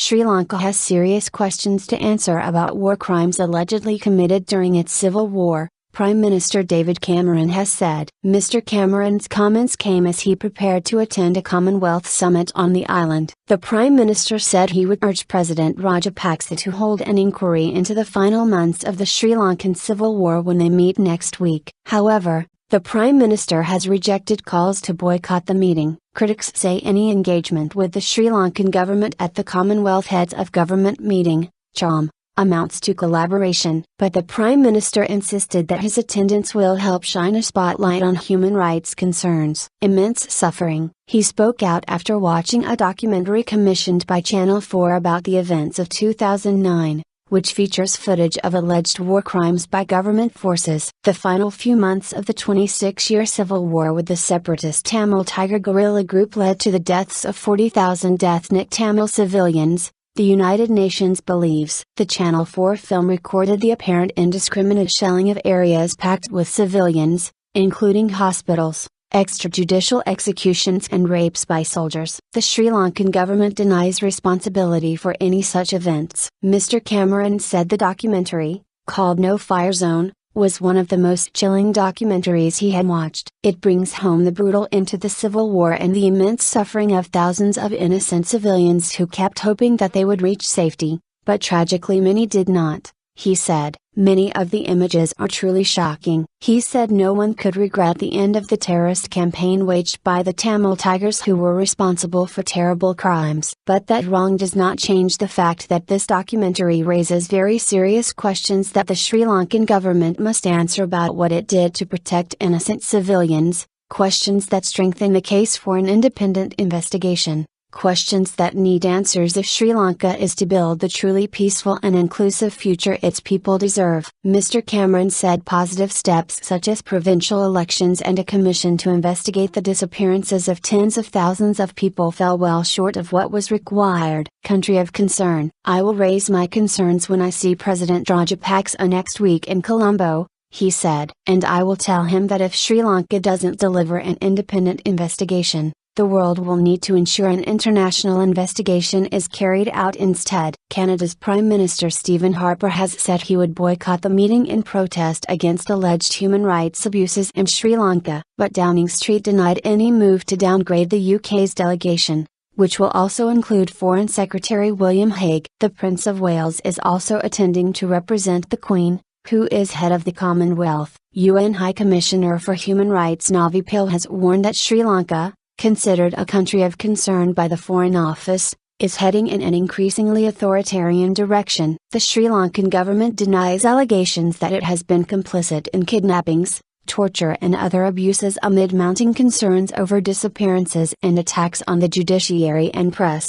Sri Lanka has serious questions to answer about war crimes allegedly committed during its civil war, Prime Minister David Cameron has said. Mr. Cameron's comments came as he prepared to attend a Commonwealth summit on the island. The Prime Minister said he would urge President Rajapaksa to hold an inquiry into the final months of the Sri Lankan civil war when they meet next week. However, the Prime Minister has rejected calls to boycott the meeting. Critics say any engagement with the Sri Lankan government at the Commonwealth Heads of Government meeting, CHOM, amounts to collaboration. But the Prime Minister insisted that his attendance will help shine a spotlight on human rights concerns. Immense suffering. He spoke out after watching a documentary commissioned by Channel 4 about the events of 2009. Which features footage of alleged war crimes by government forces. The final few months of the 26-year civil war with the separatist Tamil Tiger guerrilla group led to the deaths of 40,000 ethnic Tamil civilians, the United Nations believes. The Channel 4 film recorded the apparent indiscriminate shelling of areas packed with civilians, including hospitals, extrajudicial executions and rapes by soldiers. The Sri Lankan government denies responsibility for any such events. Mr. Cameron said the documentary, called No Fire Zone, was one of the most chilling documentaries he had watched. It brings home the brutal end to the civil war and the immense suffering of thousands of innocent civilians who kept hoping that they would reach safety, but tragically many did not. He said, many of the images are truly shocking. He said no one could regret the end of the terrorist campaign waged by the Tamil Tigers who were responsible for terrible crimes. But that wrong does not change the fact that this documentary raises very serious questions that the Sri Lankan government must answer about what it did to protect innocent civilians, questions that strengthen the case for an independent investigation. Questions that need answers if Sri Lanka is to build the truly peaceful and inclusive future its people deserve. Mr. Cameron said positive steps such as provincial elections and a commission to investigate the disappearances of tens of thousands of people fell well short of what was required. Country of concern. I will raise my concerns when I see President Rajapaksa next week in Colombo, he said. And I will tell him that if Sri Lanka doesn't deliver an independent investigation, the world will need to ensure an international investigation is carried out instead. Canada's Prime Minister Stephen Harper has said he would boycott the meeting in protest against alleged human rights abuses in Sri Lanka, but Downing Street denied any move to downgrade the UK's delegation, which will also include Foreign Secretary William Hague. The Prince of Wales is also attending to represent the Queen, who is head of the Commonwealth. UN High Commissioner for Human Rights Navi Pillai has warned that Sri Lanka, considered a country of concern by the Foreign Office, is heading in an increasingly authoritarian direction. The Sri Lankan government denies allegations that it has been complicit in kidnappings, torture and other abuses amid mounting concerns over disappearances and attacks on the judiciary and press.